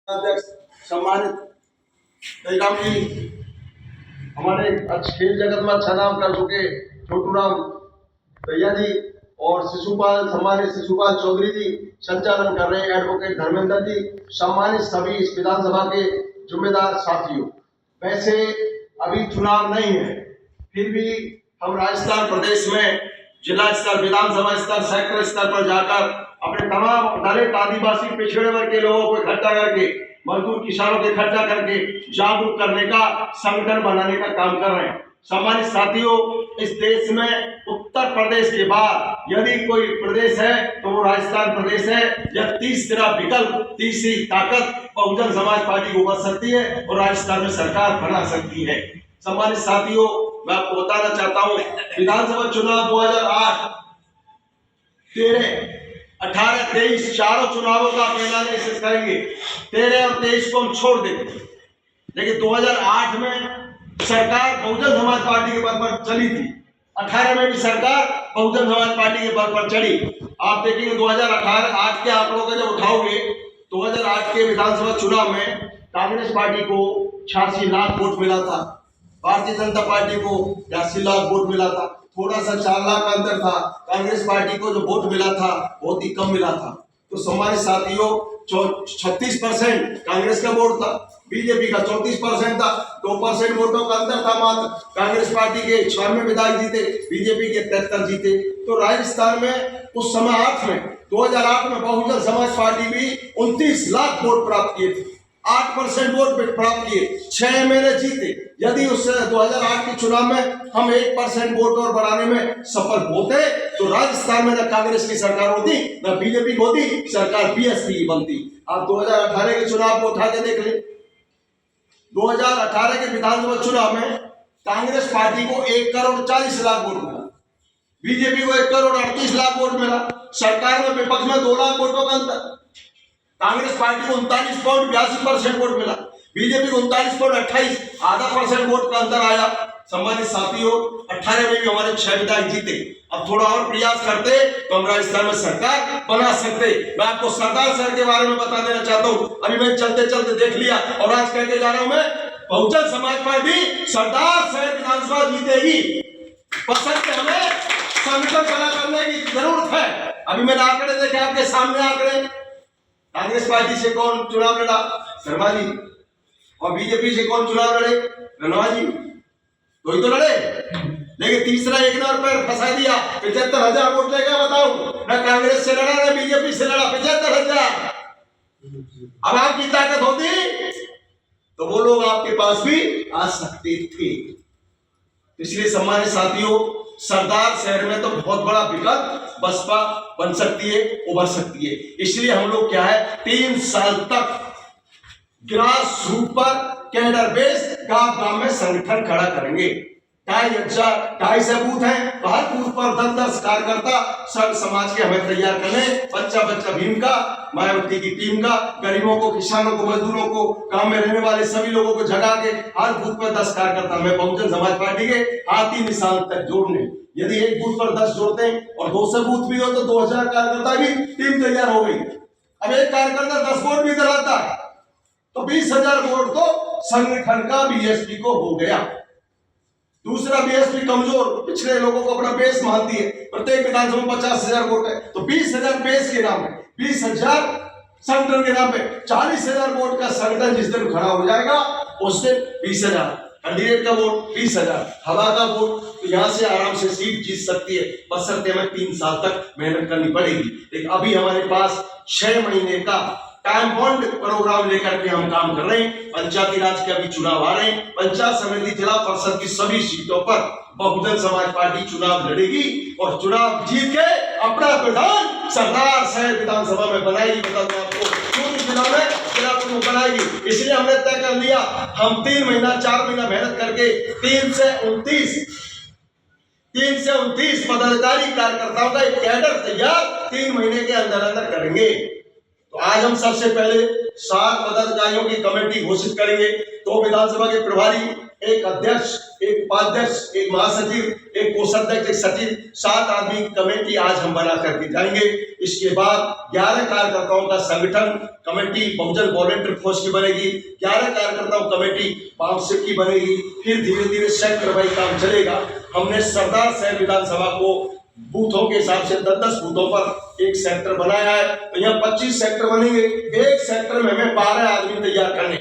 अध्यक्ष सम्मानित जयराम जी, हमारे खेल जगत में अच्छा नाम कर चुके छोटू राम भैया जी और शिशुपाल सम्मानित शिशुपाल चौधरी जी संचालन कर रहे हैं, एडवोकेट धर्मेंद्र जी, सम्मानित सभी इस विधानसभा के जिम्मेदार साथियों। वैसे अभी चुनाव नहीं है, फिर भी हम राजस्थान प्रदेश में जिला स्तर, विधानसभा स्तर, सेक्टर स्तर पर जाकर अपने तमाम दलित, आदिवासी, पिछड़े वर्ग के लोगों को इकट्ठा करके, मजदूर किसानों को इकट्ठा करके जागरूक करने का, संगठन बनाने का काम कर रहे हैं। सम्मानित साथियों, इस देश में उत्तर प्रदेश के बाद यदि कोई प्रदेश है तो वो राजस्थान प्रदेश है। यह तीसरा विकल्प, तीसरी ताकत बहुजन समाज पार्टी को बन सकती है और राजस्थान में सरकार बना सकती है। सम्मानित साथियों, मैं आपको बताना चाहता हूं, विधानसभा चुनाव 2008, 13, 18, 23 चारों चुनावों का एनालिसिस करेंगे। 13 और 23 को हम छोड़ देंगे, लेकिन 2008 में सरकार बहुजन समाज पार्टी के बल पर चली थी। 18 में भी सरकार बहुजन समाज पार्टी के बल पर चढ़ी। आप देखेंगे 2018 के आंकड़ों का जब उठाओगे, 2008 के विधानसभा चुनाव में कांग्रेस पार्टी को 86 लाख वोट मिला था, भारतीय जनता पार्टी को 82 लाख वोट मिला था। थोड़ा सा 4 लाख का अंतर था। कांग्रेस पार्टी को जो वोट मिला था बहुत ही कम मिला था। तो सम्मानित साथियों, 36% कांग्रेस का वोट था, बीजेपी का 34% था। 2% वोटों का अंतर था मात्र। कांग्रेस पार्टी के 96 विधायक जीते, बीजेपी के 73 जीते। तो राजस्थान में उस समय 2008 में बहुजन समाज पार्टी भी 29 लाख वोट प्राप्त किए थे, 8% वोट प्राप्त किए, 6 एमएलए जीते। यदि उस 2008 के चुनाव में हम 1% वोट और बढ़ाने में सफल होते तो राजस्थान में न कांग्रेस की सरकार होती न बीजेपी होती, सरकार बीएसपी की बनती। आप 2018 के चुनाव को उठा के देख लें। 2018 के विधानसभा चुनाव में कांग्रेस पार्टी को 1 करोड़ 40 लाख वोट मिला, बीजेपी को 1 करोड़ 38 लाख वोट मिला। सरकार में विपक्ष में 2 लाख वोटों का अंतर। कांग्रेस पार्टी को 39.82% वोट मिला, बीजेपी को 39.28, आधा % वोट का अंतर आया। सम्मानित साथियों, 18 में भी हमारे 6 विधायक जीते। अब थोड़ा और प्रयास करते तो हम राजस्थान में सरकार बना सकते। मैं आपको सरदार शहर के बारे में बता देना चाहता हूं। अभी मैं चलते चलते देख लिया और आज कहते जा रहा हूं, मैं बहुजन समाज पार्टी सरदार शहर विधानसभा जीतेगी। पसंद हमें संगठन बना करने की जरूरत है। अभी मैंने आंकड़े देखे, आपके सामने आंकड़े। कांग्रेस पार्टी से कौन चुनाव लड़ा? शर्मा जी। और बीजेपी से कौन चुनाव लड़े? रनवा जी। तो ही तो लड़े, लेकिन तीसरा एक ने और पैर फंसा दिया। 75,000 वोट लेगा, बताओ। न कांग्रेस से लड़ा न बीजेपी से लड़ा, 75,000। अब आपकी ताकत होती तो वो लोग आपके पास भी आ सकते थे। इसलिए सम्मानित साथियों, सरदार शहर में तो बहुत बड़ा विकल्प बसपा बन सकती है, उभर सकती है। इसलिए हम लोग क्या है, 3 साल तक ग्रास रूट पर कैडर बेस गांव गांव में संगठन खड़ा करेंगे। 250 बूथ है, हर बूथ पर 10-10 कार्यकर्ता सर्व समाज के हमें तैयार करने, बच्चा भीम का, मायावती की टीम का, गरीबों को, किसानों को, मजदूरों को, गांव में रहने वाले सभी लोगों को जगा के हर बूथ पर 10 कार्यकर्ता मैं बहुजन समाज पार्टी के हाथी निशान तक जोड़ने। यदि एक बूथ पर 10 जोड़ते हैं और 200 बूथ भी हो तो 2000 कार्यकर्ता की टीम तैयार हो गई। अब एक कार्यकर्ता 10 वोट भी दिलाता है तो 20,000 वोट तो संगठन का बीएसपी को हो गया। दूसरा, बीएसपी कमजोर पिछड़े लोगों को अपना बेस मानती है। प्रत्येक विधानसभा में 50,000 वोट है तो 20,000 बेस के नाम है, 20,000 संगठन के नाम पे। 40,000 वोट का संगठन जिस दिन खड़ा हो जाएगा उस दिन 20,000 कैंडिडेट का वोट, 20,000 हवा का वोट, तो यहां से आराम से सीट जीत सकती है। बशर्ते हमें 3 साल तक मेहनत करनी पड़ेगी। लेकिन अभी हमारे पास 6 महीने का टाइम बॉन्ड प्रोग्राम लेकर के हम काम कर रहे हैं। पंचायती राज के अभी चुनाव आ रहे हैं। पंचायत समिति, जिला परिषद की सभी सीटों पर बहुजन समाज पार्टी चुनाव लड़ेगी और चुनाव जीत के अपना प्रधान सरदार शहर विधानसभा में बनाएगी। बता आपको, बनाएगी। इसलिए हमने तय कर लिया, हम 4 महीना मेहनत करके 3 से 29 पदाधिकारी कार्यकर्ताओं का एक कैडर तैयार 3 महीने के अंदर अंदर करेंगे। तो आज हम सबसे पहले 7 पदाधिकारियों की कमेटी घोषित करेंगे। 2 विधानसभा के प्रभारी, 1 अध्यक्ष, एक उपाध्यक्ष, एक महासचिव, एक कोषाध्यक्ष, एक सचिव, 7 आदमी कमेटी आज हम बना करके जाएंगे। इसके बाद 11 कार्यकर्ताओं का संगठन कमेटी बहुजन वॉलंटियर फोर्स की बनेगी, 11 कार्यकर्ताओं कमेटी पार्षद की बनेगी। फिर धीरे धीरे सेक्टर वाइज काम चलेगा। हमने सरदार साहब विधानसभा को बूथों के हिसाब से 10-10 बूथों पर एक सेक्टर बनाया है, तो यहाँ 25 सेक्टर बनेंगे। एक सेक्टर में हमें 12 आदमी तैयार करने,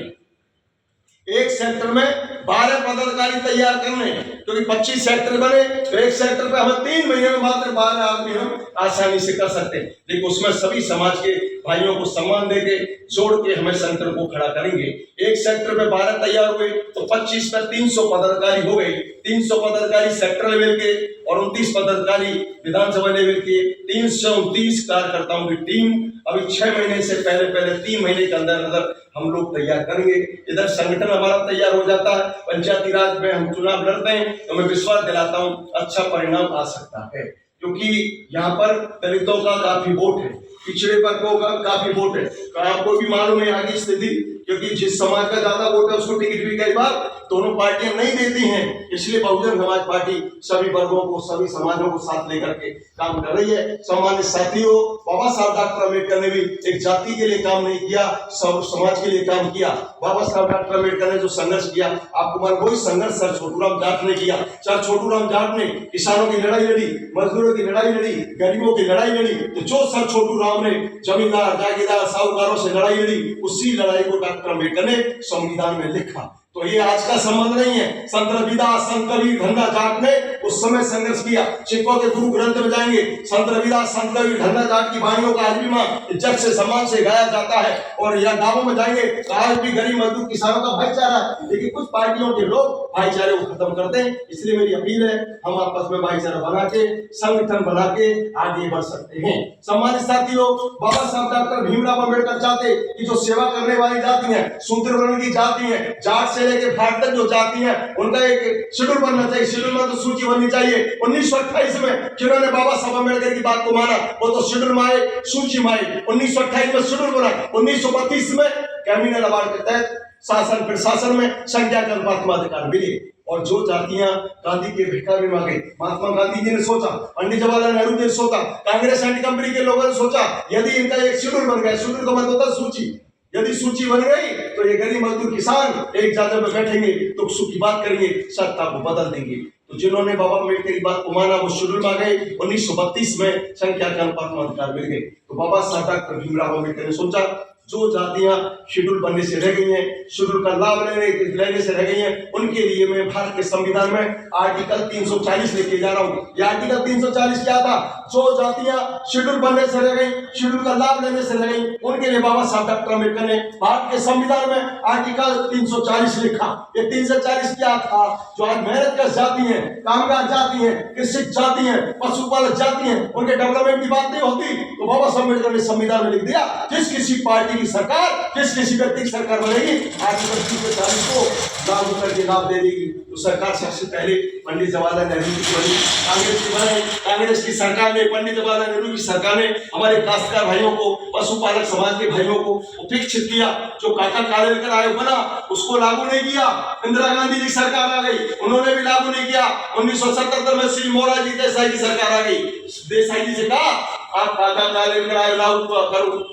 एक सेक्टर में 12 पदाधिकारी तैयार करने, क्योंकि 25 सेक्टर बने तो एक सेक्टर पे हमें 3 महीने में मात्र 12 आदमी हम आसानी से कर सकते हैं। लेकिन उसमें सभी समाज के भाइयों को सम्मान देके जोड़ के हमें सेक्टर को खड़ा करेंगे। एक सेक्टर में 12 तैयार हुए तो 25 में 300 पदाधिकारी हो गए। 300 पदाधिकारी सेक्टर लेवल के और 29 पदाधिकारी विधानसभा लेवल के, 329 कार्यकर्ताओं की टीम अभी 6 महीने से पहले 3 महीने के अंदर हम लोग तैयार करेंगे। इधर संगठन हमारा तैयार हो जाता है, पंचायती राज में हम चुनाव लड़ते हैं तो मैं विश्वास दिलाता हूँ अच्छा परिणाम आ सकता है, क्योंकि यहाँ पर दलितों का काफी वोट है, पिछड़े वर्गों का काफी वोट है। तो आपको भी मालूम है आगे स्थिति, क्योंकि जिस समाज का ज्यादा वोट है उसको टिकट भी कई बार दोनों पार्टियां नहीं देती हैं। इसलिए बहुजन समाज पार्टी सभी वर्गों को, सभी समाजों को साथ लेकर के काम कर रही है। सम्मानित साथियों, बाबा साहब डॉक्टर अम्बेडकर ने भी एक जाति के लिए काम नहीं किया, सब समाज के लिए काम किया। बाबा साहब डॉक्टर अम्बेडकर ने जो संघर्ष किया, आपको मालूम वही संघर्ष सर छोटूराम जाट ने किया। सर छोटूराम जाट ने किसानों की लड़ाई लड़ी, मजदूरों की लड़ाई लड़ी, गरीबों की लड़ाई लड़ी। तो जो सर छोटूराम ने जमींदार, जागीरदार, साहूकारों से लड़ाई लड़ी, उसी लड़ाई को डॉक्टर अम्बेडकर ने संविधान में लिखा। तो ये आज का संबंध नहीं है। संत रविदास, संत कबीर, धन्ना जाट ने उस समय संघर्ष किया। सिखों के गुरु ग्रंथ में जाएंगे, संत रविदास, संत कबीर, धन्ना जाट की वाणियों का आज भी मां इज्जत से, सम्मान से गाया जाता है। और यह गांवों में जाएंगे तो आज भी गरीब मजदूर किसानों का भाईचारा है, लेकिन कुछ पार्टियों के लोग भाईचारे को खत्म करते हैं। इसलिए मेरी अपील है, हम आपस में भाईचारा बना के, संगठन बना के आगे बढ़ सकते हैं। सम्मानित साथियों, बाबा साहब डॉक्टर भीमराव अम्बेडकर चाहते कि जो सेवा करने वाली जाति है, शूद्र वर्ण की जाति है, जाट से लेके भाट तक जो जाति है, उनका एक शेड्यूल बनना चाहिए। शेड्यूल में तो सूची बननी चाहिए। 1928 में जिन्होंने बाबा साहब अम्बेडकर की बात को माना, वो तो शेड्यूल में आए, सूची में आए। 1928 में शेड्यूल बना, 1932 में कैबिनेट अवार्ड के तहत शासन प्रशासन में संख्या के अनुपात में अधिकार मिले। और जो जातियां गांधी के भिक्षा भी मांगे, महात्मा गांधी जी ने सोचा, पंडित जवाहरलाल नेहरू जी ने सोचा, कांग्रेस एंटी कंपनी के लोगों ने सोचा, यदि इनका एक शेड्यूल बन गया, शेड्यूल का मतलब होता है सूची, यदि सूची बन गई तो ये गरीब मजदूर किसान एक जगह में बैठेंगे तो सुख की बात करेंगे, सत्ता को बदल देंगे। तो जिन्होंने बाबा अम्बेडकर की बात को माना, वो शेड्यूल में आ गए। 1932 में संख्या के अनुपात में अधिकार मिल गए। तो बाबा साहब डॉक्टर भीमराव अम्बेडकर ने सोचा, जो जातियां शेड्यूल बनने से रह गई हैं, शेड्यूल का लाभ लेने से रह गई हैं, उनके लिए मैं भारत के संविधान में आर्टिकल 340 लेके जा रहा हूँ। यह आर्टिकल 340 क्या था? जो जातियां शेड्यूल बनने से रह गई, शेड्यूल का लाभ लेने से रह गई, उनके लिए बाबा साहब डॉक्टर अम्बेडकर ने भारत के संविधान में आर्टिकल 340 लिखा। ये 340 क्या था? जो आज मेहनत कर जाती है, कामगार जाती है, कृषि जाती है, पशुपालक जाती है, उनके डेवलपमेंट की बात नहीं होती, तो बाबा साहब अम्बेडकर ने संविधान में लिख दिया, जिस किसी पार्टी की सरकार, जिस किसी व्यक्ति की सरकार बनेगी, आर्टिकल 340 को लागू करके लाभ दे देगी। तो सरकार सबसे पहले पंडित जवाहरलाल नेहरू की बनी, कांग्रेस की बनी। कांग्रेस की सरकार ने, पंडित जवाहरलाल नेहरू की सरकार ने हमारे काश्तकार भाइयों को, पशुपालक समाज के भाइयों को उपेक्षित किया। जो काका कालेलकर आयोग बना, उसको लागू नहीं किया। इंदिरा गांधी जी सरकार आ गई, उन्होंने भी लागू नहीं किया। 1977 में श्री मोरारजी देसाई की सरकार आ गई। देसाई जी से कहा, आप काका कालेलकर आयोग लागू करो,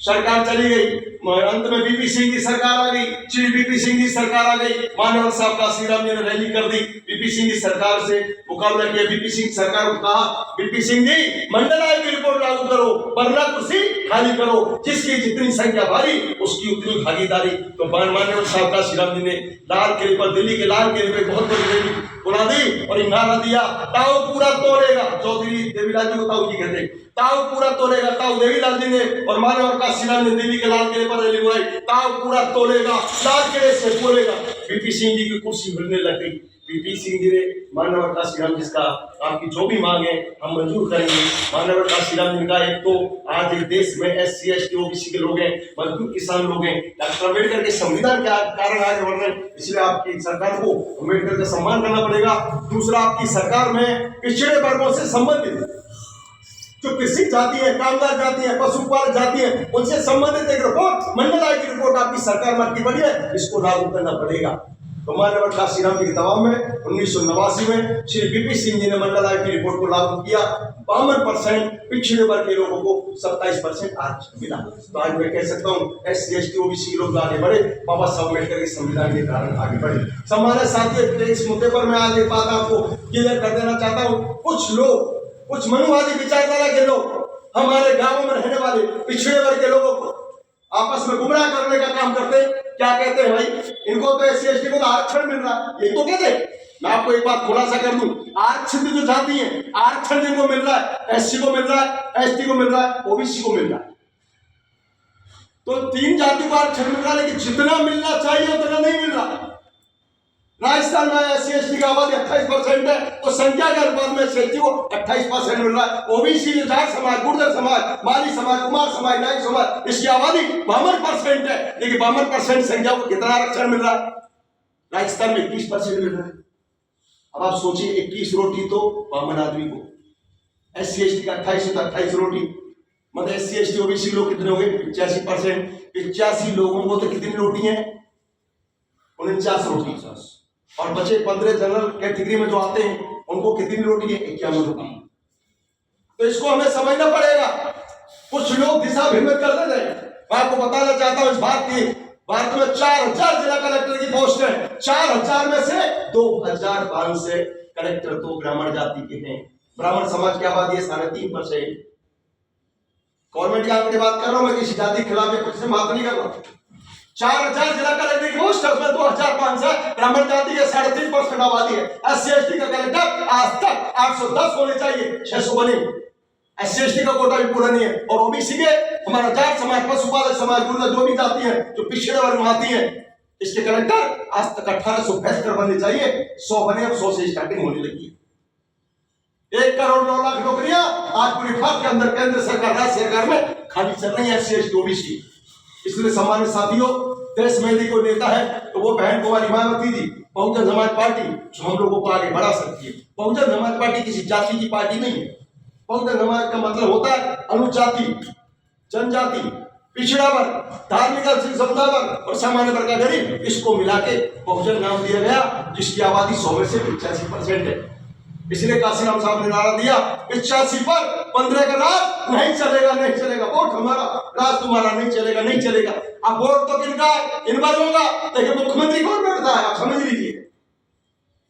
सरकार चली गई। अंत में बीपी सिंह की सरकार आ गई, श्री बीपी सिंह की सरकार आ गई। मानव साहब का श्रीराम जी ने रैली कर दी, बीपी सिंह की सरकार से मुकाबला किया। बीपी सिंह सरकार को कहा, बीपी सिंह जी मंडल आयोग की रिपोर्ट लागू करो, वरना कुर्सी खाली करो, जिसकी जितनी संख्या भारी उसकी उतनी भागीदारी। तो मानव साहब का श्रीराम जी ने लाल किले पर, दिल्ली के लाल किले पर बहुत बड़ी रैली बुला दी और नारा दिया, ताऊ पूरा तोड़ेगा। चौधरी देवीलाल जी को ताऊ जी कहते, ताऊ पूरा तोड़ेगा। ताऊ देवीलाल जी ने और मानव का श्रीराम ने दिल्ली के लाल किले पर रैली बुलाई, ताऊ पूरा तोड़ेगा, लाल किले से बोलेगा। बीपी सिंह जी की कुर्सी मिलने लग गई। बीपी सिंह जी ने मानव का श्रीराम जिसका आपकी जो भी मांग है हम मंजूर करेंगे। मानव का श्रीराम जी का एक तो आज इस देश में SC ST OBC के लोग हैं, मजदूर किसान लोग हैं, डॉक्टर अम्बेडकर के संविधान के कारण आगे बढ़ रहे हैं। इसलिए आपकी सरकार को अम्बेडकर का सम्मान करना पड़ेगा। दूसरा, आपकी सरकार में पिछड़े वर्गों से संबंधित जो कृषि जाती है, कामगार जाती है, पशुपालक जाती है, उनसे संबंधित एक रिपोर्ट, मंडल आयोग की रिपोर्ट आपकी सरकार में अटकी पड़ी है, इसको लागू करना पड़ेगा। तो माननीय काशीराम जी के दबाव में 1989 में श्री बीपी सिंह जी ने मंडल आयोग की रिपोर्ट को लागू किया। 52% पिछड़े वर्ग के लोगों को 27% आरक्षण मिला। तो आज मैं कह सकता हूँ SC ST OBC लोग आगे बढ़े, बाबा साहब अम्बेडकर के संविधान के कारण आगे बढ़े। सम्मानित साथियों, इस मुद्दे पर मैं आज एक बात आपको क्लियर कर देना चाहता हूँ। कुछ लोग, कुछ मनुवादी विचारधारा के लोग हमारे गांवों में रहने वाले पिछड़े वर्ग के लोगों को आपस में गुमराह करने का काम करते। क्या कहते हैं भाई, इनको तो SC ST को तो आरक्षण मिल रहा है, ये तो कहते। मैं आपको एक बात खुलासा कर दूं, आरक्षण जो जाती है, आरक्षण जिनको मिल रहा है, SC को मिल रहा है, ST को मिल रहा है, OBC को मिल रहा है। तो 3 जाति को आरक्षण मिल रहा है, लेकिन जितना मिलना चाहिए उतना नहीं मिल रहा। राजस्थान में SC ST की आबादी 28% है, तो संख्या के अनुपात में SC ST को 28% मिल रहा है। OBC जाट समाज, गुर्जर समाज, माली समाज, कुमार समाज, नायक समाज, इसकी आबादी 52% है, लेकिन 52% संख्या को कितना आरक्षण मिल रहा है? राजस्थान में 21% मिल रहा है। अब आप सोचिए, 21 रोटी तो 52 आदमी को, SC ST का 28 तो 28 रोटी, मतलब SC ST OBC लोग कितने हो गए? 85%। 85 लोगों को तो कितनी रोटी है? 49 रोटी। और बचे 15 जनरल कैटेगरी में जो आते हैं उनको कितनी रोटी है? 51 रोटी। तो इसको हमें समझना पड़ेगा। कुछ लोग दिशा भ्रमित कर देते हैं। मैं आपको बताना चाहता हूं, इस भारत में 4000 जिला कलेक्टर की पोस्ट है। 4000 में से 2500 कलेक्टर तो ब्राह्मण जाति के हैं। ब्राह्मण समाज की आबादी है 3.5%। गवर्नमेंट की आंकड़े बात कर रहा हूं मैं, किसी जाति के खिलाफ कुछ से बात नहीं कर रहा। 4000 जिला कलेक्टर की पोस्ट है, उसमें 2500 ब्राह्मण जाति के 3.5% आबादी है। SC ST का कलेक्टर आज तक 810 होने चाहिए, 600 बने। SC ST का कोटा भी पूरा नहीं है। और OBC के हमारा जाट समाज, पशुपालक समाज, गुर्जर जो भी जाति है, जो पिछड़े वर्ग में आती है, इसके कलेक्टर आज तक 1875 बनने चाहिए। 100 बने, अब 100 से स्टार्टिंग होने लगी है। 1 करोड़ 9 लाख नौकरियां आज पूरे भारत के अंदर केंद्र सरकार, राज्य सरकार में खाली चल रही है SC ST OBC। इसलिए सम्मानित साथियों, देश में यदि कोई नेता है तो वो बहन कुमारी मायावती जी, बहुजन समाज पार्टी, जो हम लोगों को आगे बढ़ा सकती है। बहुजन समाज पार्टी किसी जाति की पार्टी नहीं है। बहुजन समाज का मतलब होता है अनुजाति, जनजाति, पिछड़ा वर्ग, धार्मिक समुदाय वर्ग और सामान्य वर्ग का गरीब, इसको मिला के बहुजन नाम दिया गया, जिसकी आबादी 100 में से 85% है। इसलिए काशीराम साहब ने नारा दिया, 85 पर 15 का राज नहीं चलेगा, नहीं चलेगा। वोट हमारा, राज तुम्हारा नहीं चलेगा, नहीं चलेगा। अब वोट तो किनका है? इन वर्गों का। देखिए मुख्यमंत्री कौन बैठता है, आप समझ लीजिए।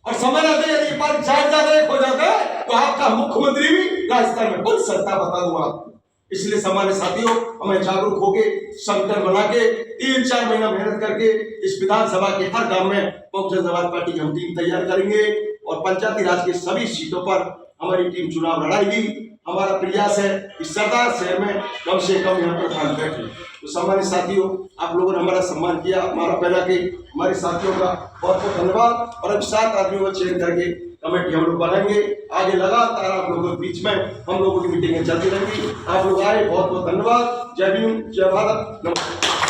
और समझ आते हैं, यदि पर ज्यादा एक हो जाता है तो आपका मुख्यमंत्री भी राजस्थान में बन सकता, बता दूं आपको। इसलिए सामान्य साथियों, हमें जागरूक होके, संगठन बना के 3-4 महीना मेहनत करके इस विधानसभा के हर गांव में बहुजन समाज पार्टी की हम टीम तैयार करेंगे और पंचायती राज की सभी सीटों पर हमारी टीम चुनाव लड़ाएगी। हमारा प्रयास है कि सरदार शहर में कम से कम यहाँ पर धान बैठे। तो सम्मानित साथियों, आप लोगों ने हमारा सम्मान किया, हमारा पहला के हमारे साथियों का बहुत बहुत धन्यवाद। और अब 7 आदमियों को चयन करके कमेटी हम लोग बनाएंगे। आगे लगातार आप लोगों के बीच में हम लोगों की मीटिंगें चलती रहेंगी। आप लोग आए, बहुत बहुत धन्यवाद। जय भीम, जय भारत, नमस्कार।